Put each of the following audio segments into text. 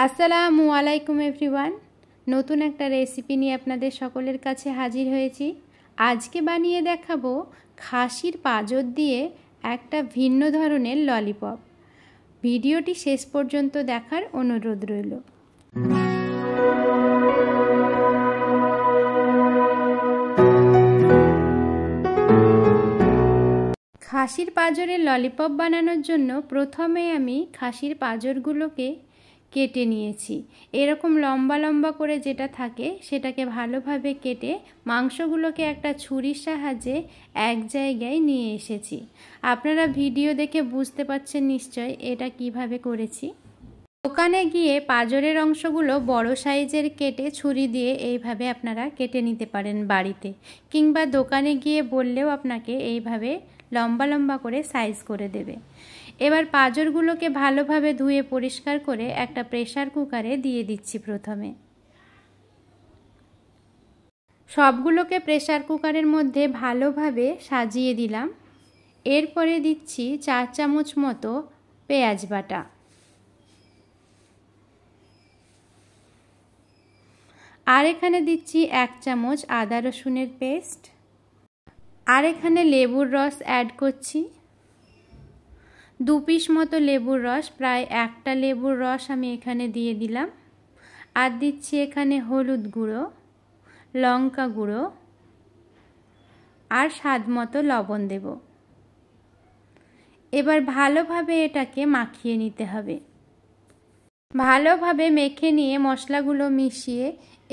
আসসালামু আলাইকুম এভরিওয়ান। নতুন একটা রেসিপি নিয়ে আপনাদের সকলের কাছে হাজির হয়েছি। আজকে বানিয়ে দেখাবো খাসির পাঁজর দিয়ে একটা ভিন্ন ধরনের ললিপপ। ভিডিওটি শেষ পর্যন্ত দেখার অনুরোধ রইল। খাসির পাঁজরের ললিপপ বানানোর জন্য প্রথমে আমি খাসির পাঁজরগুলোকে কেটে নিয়েছি। এরকম লম্বা লম্বা করে যেটা থাকে সেটাকে ভালোভাবে কেটে মাংসগুলোকে একটা ছুরির সাহায্যে এক জায়গায় নিয়ে এসেছি। আপনারা ভিডিও দেখে বুঝতে পারছেন নিশ্চয় এটা কিভাবে করেছি। দোকানে গিয়ে পাঁজরের অংশগুলো বড় সাইজের কেটে ছুরি দিয়ে এইভাবে আপনারা কেটে নিতে পারেন বাড়িতে, কিংবা দোকানে গিয়ে বললেও আপনাকে এইভাবে লম্বা লম্বা করে সাইজ করে দেবে। এবার পাঁজরগুলোকে ভালোভাবে ধুয়ে পরিষ্কার করে একটা প্রেসার কুকারে দিয়ে দিচ্ছি। প্রথমে সবগুলোকে প্রেসার কুকারের মধ্যে ভালোভাবে সাজিয়ে দিলাম। এরপরে দিচ্ছি 4 চামচ মতো পেঁয়াজ বাটা, আর এখানে দিচ্ছি 1 চামচ আদা রসুনের পেস্ট, আর এখানে লেবুর রস অ্যাড করছি 2 পিস মতো লেবুর রস, প্রায় একটা লেবুর রস আমি এখানে দিয়ে দিলাম। আর দিচ্ছি এখানে হলুদ গুঁড়ো, লঙ্কা গুঁড়ো আর স্বাদ মতো লবণ দেব। এবার ভালোভাবে এটাকে মাখিয়ে নিতে হবে। ভালোভাবে মেখে নিয়ে মশলাগুলো মিশিয়ে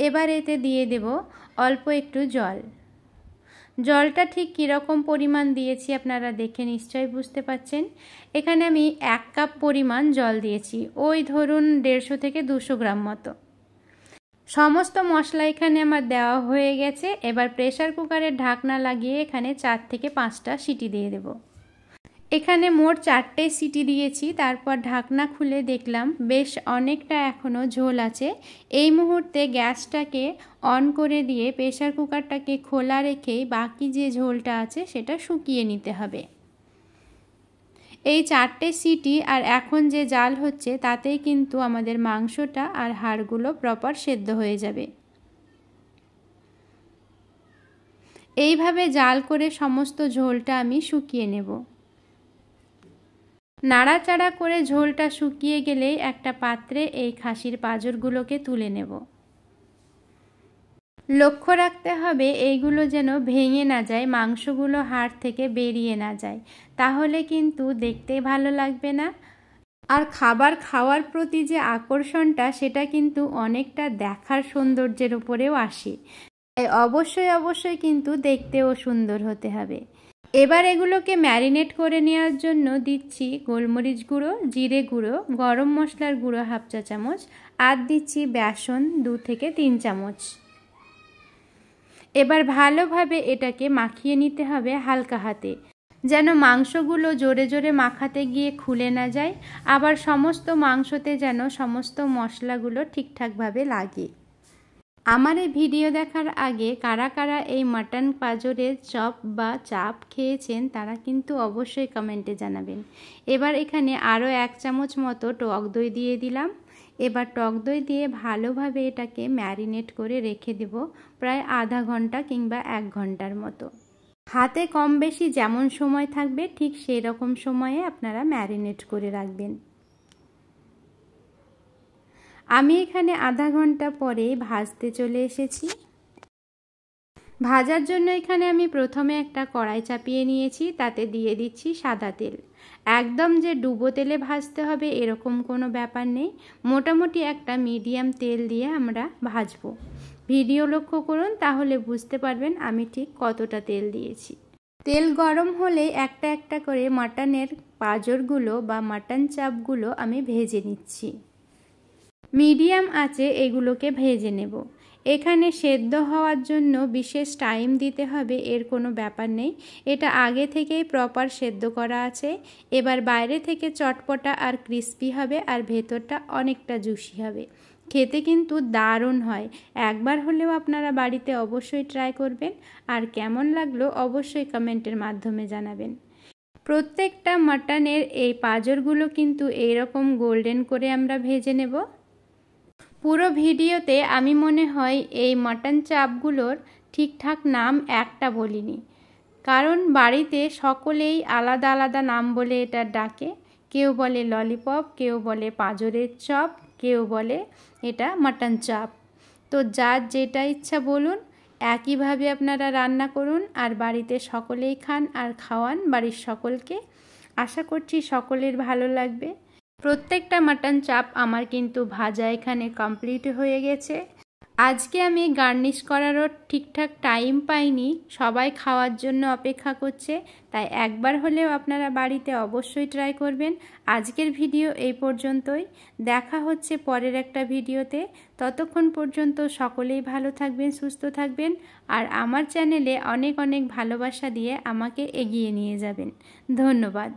এবার এতে দিয়ে দেব অল্প একটু জল। জলটা ঠিক কীরকম পরিমাণ দিয়েছি আপনারা দেখে নিশ্চয়ই বুঝতে পাচ্ছেন। এখানে আমি 1 কাপ পরিমাণ জল দিয়েছি, ওই ধরুন 150 থেকে 200 গ্রাম মতো। সমস্ত মশলা এখানে আমার দেওয়া হয়ে গেছে। এবার প্রেসার কুকারের ঢাকনা লাগিয়ে এখানে 4 থেকে 5টা সিটি দিয়ে দেব। এখানে মোট 4টে সিটি দিয়েছি। তারপর ঢাকনা খুলে দেখলাম বেশ অনেকটা এখনও ঝোল আছে। এই মুহূর্তে গ্যাসটাকে অন করে দিয়ে প্রেসার কুকারটাকে খোলা রেখেই বাকি যে ঝোলটা আছে সেটা শুকিয়ে নিতে হবে। এই 4টে সিটি আর এখন যে জাল হচ্ছে তাতেই কিন্তু আমাদের মাংসটা আর হাড়গুলো প্রপার সেদ্ধ হয়ে যাবে। এইভাবে জাল করে সমস্ত ঝোলটা আমি শুকিয়ে নেব। নাড়াচাড়া করে ঝোলটা শুকিয়ে গেলেই একটা পাত্রে এই খাসির পাঁজরগুলোকে তুলে নেব। লক্ষ্য রাখতে হবে এইগুলো যেন ভেঙে না যায়, মাংসগুলো হাড় থেকে বেরিয়ে না যায়, তাহলে কিন্তু দেখতে ভালো লাগবে না। আর খাবার খাওয়ার প্রতি যে আকর্ষণটা সেটা কিন্তু অনেকটা দেখার সৌন্দর্যের উপরেও আসে। অবশ্যই কিন্তু দেখতেও সুন্দর হতে হবে। এবার এগুলোকে ম্যারিনেট করে নেওয়ার জন্য দিচ্ছি গোলমরিচ গুঁড়ো, জিরে গুঁড়ো, গরম মশলার গুঁড়ো 1/2 চা চামচ, আর দিচ্ছি বেসন 2 থেকে 3 চামচ। এবার ভালোভাবে এটাকে মাখিয়ে নিতে হবে হালকা হাতে, যেন মাংসগুলো জোরে জোরে মাখাতে গিয়ে খুলে না যায়, আবার সমস্ত মাংসতে যেন সমস্ত মশলাগুলো ঠিকঠাকভাবে লাগে। আমার এই ভিডিও দেখার আগে কারা কারা এই মাটন পাঁজরের চপ বা চাপ খেয়েছেন তারা কিন্তু অবশ্যই কমেন্টে জানাবেন। এবার এখানে আরও 1 চামচ মতো টক দই দিয়ে দিলাম। এবার টক দই দিয়ে ভালোভাবে এটাকে ম্যারিনেট করে রেখে দেব প্রায় আধা ঘন্টা কিংবা 1 ঘন্টার মতো। হাতে কম বেশি যেমন সময় থাকবে ঠিক সেই রকম সময়ে আপনারা ম্যারিনেট করে রাখবেন। আমি এখানে আধা ঘন্টা পরে ভাজতে চলে এসেছি। ভাজার জন্য এখানে আমি প্রথমে একটা কড়াই চাপিয়ে নিয়েছি, তাতে দিয়ে দিচ্ছি সাদা তেল। একদম যে ডুবো তেলে ভাজতে হবে এরকম কোনো ব্যাপার নেই, মোটামুটি একটা মিডিয়াম তেল দিয়ে আমরা ভাজবো। ভিডিও লক্ষ্য করুন, তাহলে বুঝতে পারবেন আমি ঠিক কতটা তেল দিয়েছি। তেল গরম হলে একটা একটা করে মাটনের পাঁজরগুলো বা মাটন চাপগুলো আমি ভেজে নিচ্ছি। মিডিয়াম আঁচে এগুলোকে ভেজে নেব। এখানে সেদ্ধ হওয়ার জন্য বিশেষ টাইম দিতে হবে এর কোনো ব্যাপার নেই, এটা আগে থেকেই প্রপার সেদ্ধ করা আছে। এবার বাইরে থেকে চটপটা আর ক্রিস্পি হবে, আর ভেতরটা অনেকটা জুসি হবে। খেতে কিন্তু দারুণ হয়। একবার হলেও আপনারা বাড়িতে অবশ্যই ট্রাই করবেন, আর কেমন লাগলো অবশ্যই কমেন্টের মাধ্যমে জানাবেন। প্রত্যেকটা মাটনের এই পাঁজরগুলো কিন্তু এইরকম গোল্ডেন করে আমরা ভেজে নেব। পুরো ভিডিওতে আমি মনে হয় এই মাটন চাপগুলোর ঠিকঠাক নাম একটা বলিনি, কারণ বাড়িতে সকলেই আলাদা আলাদা নাম বলে এটা ডাকে। কেউ বলে ললিপপ, কেউ বলে পাঁজরের চপ, কেউ বলে এটা মাটন চাপ। তো যার যেটা ইচ্ছা বলুন, একইভাবে আপনারা রান্না করুন আর বাড়িতে সকলেই খান আর খাওয়ান বাড়ির সকলকে। আশা করছি সকলের ভালো লাগবে। প্রত্যেকটা মাটন চাপ আমার কিন্তু ভাজা এখানে কমপ্লিট হয়ে গেছে। আজকে আমি গার্নিশ করারও ঠিকঠাক টাইম পাইনি, সবাই খাওয়ার জন্য অপেক্ষা করছে, তাই একবার হলেও আপনারা বাড়িতে অবশ্যই ট্রাই করবেন। আজকের ভিডিও এই পর্যন্তই, দেখা হচ্ছে পরের একটা ভিডিওতে। ততক্ষণ পর্যন্ত সকলেই ভালো থাকবেন, সুস্থ থাকবেন আর আমার চ্যানেলে অনেক অনেক ভালোবাসা দিয়ে আমাকে এগিয়ে নিয়ে যাবেন। ধন্যবাদ।